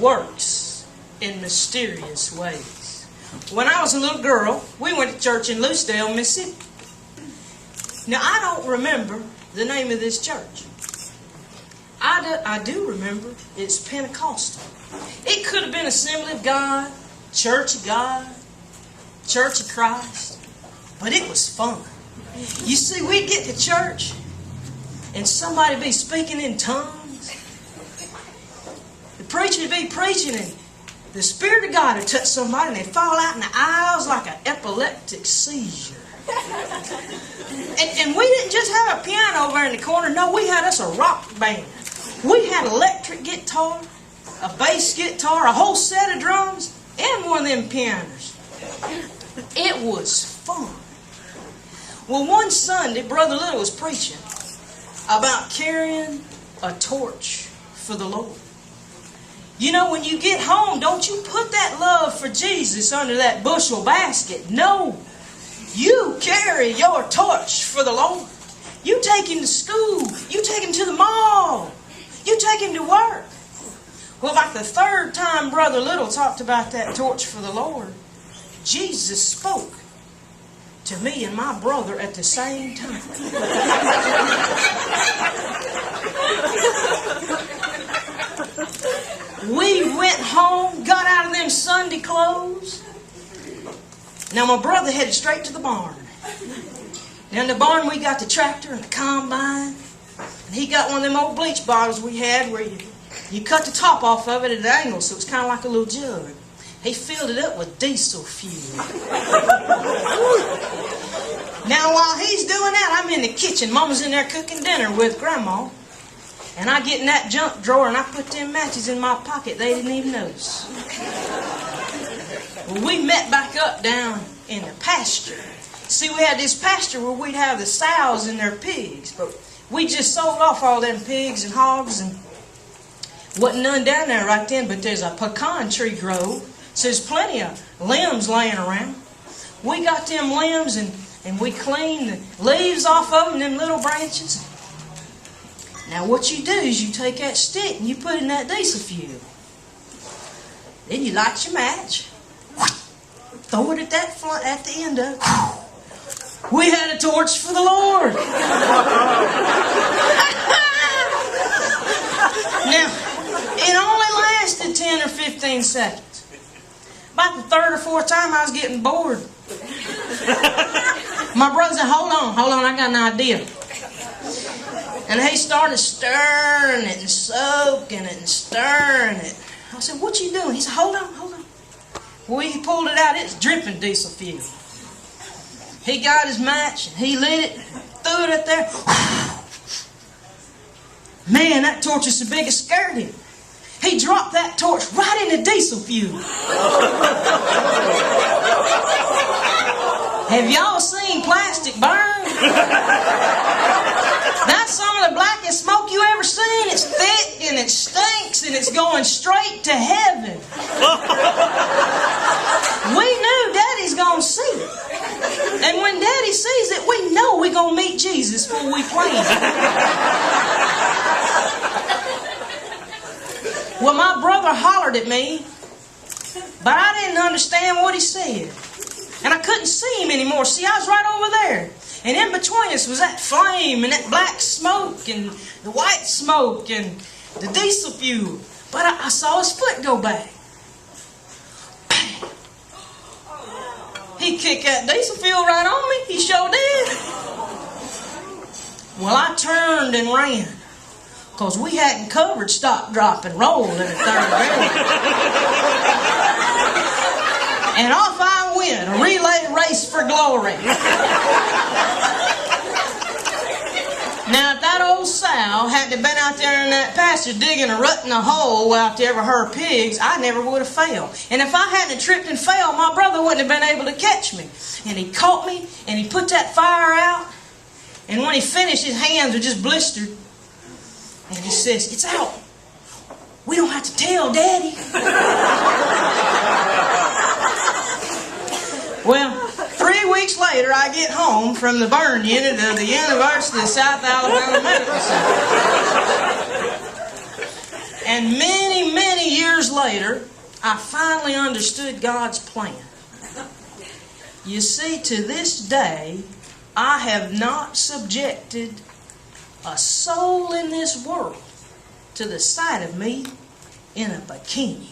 works in mysterious ways. When I was a little girl, we went to church in Lucedale, Mississippi. Now, I don't remember the name of this church. I do remember it's Pentecostal. It could have been Assembly of God, Church of God, Church of Christ, but it was fun. You see, we'd get to church and somebody would be speaking in tongues. The preacher would be preaching and the Spirit of God would touch somebody and they'd fall out in the aisles like an epileptic seizure. And we didn't just have a piano over in the corner. No, we had us a rock band. We had electric guitar, a bass guitar, a whole set of drums, and one of them pianos. It was fun. Well, one Sunday, Brother Little was preaching about carrying a torch for the Lord. You know, when you get home, don't you put that love for Jesus under that bushel basket. No. You carry your torch for the Lord. You take him to school. You take him to the mall. You take him to work. Well, like the third time Brother Little talked about that torch for the Lord, Jesus spoke to me and my brother at the same time. We went home, got out of them Sunday clothes. Now my brother headed straight to the barn. Now in the barn we got the tractor and the combine. And he got one of them old bleach bottles we had where you cut the top off of it at an angle so it's kind of like a little jug. He filled it up with diesel fuel. Now while he's doing that, I'm in the kitchen. Mama's in there cooking dinner with Grandma. And I get in that junk drawer and I put them matches in my pocket. They didn't even notice. Well, we met back up down in the pasture. See, we had this pasture where we'd have the sows and their pigs. But we just sold off all them pigs and hogs and wasn't none down there right then. But there's a pecan tree grove. So there's plenty of limbs laying around. We got them limbs and we cleaned the leaves off of them, them little branches. Now what you do is you take that stick and you put in that diesel fuel. Then you light your match. Throw it at the end of it. We had a torch for the Lord. Now, it only lasted 10 or 15 seconds. About the third or fourth time I was getting bored. My brother said, hold on, I got an idea. And he started stirring it and soaking it and stirring it. I said, what you doing? He said, hold on. Well, he pulled it out. It's dripping diesel fuel. He got his match and he lit it, threw it up there. Man, that torch is so big it scared him. He dropped that torch right in the diesel fuel. Have y'all seen plastic burn? That's some of the blackest smoke you ever seen. It's thick and it stinks and it's going straight to heaven. We knew Daddy's going to see it. And when Daddy sees it, we know we're going to meet Jesus before we plan. Well, my brother hollered at me, but I didn't understand what he said. And I couldn't see him anymore. See, I was right over there. And in between us was that flame and that black smoke and the white smoke and the diesel fuel. But I saw his foot go back. He kicked that diesel fuel right on me. He sure did. Well, I turned and ran. Because we hadn't covered stop, drop, and roll in the third grade. And off I went, a relay race for glory. Now, if that old sow hadn't been out there in that pasture digging a rut in a hole out there for her pigs, I never would have failed. And if I hadn't tripped and fell, my brother wouldn't have been able to catch me. And he caught me, and he put that fire out. And when he finished, his hands were just blistered. And he says, it's out. We don't have to tell Daddy. Well, 3 weeks later, I get home from the burn unit of the University of South Alabama Medical Center. And many, many years later, I finally understood God's plan. You see, to this day, I have not subjected a soul in this world to the sight of me in a bikini.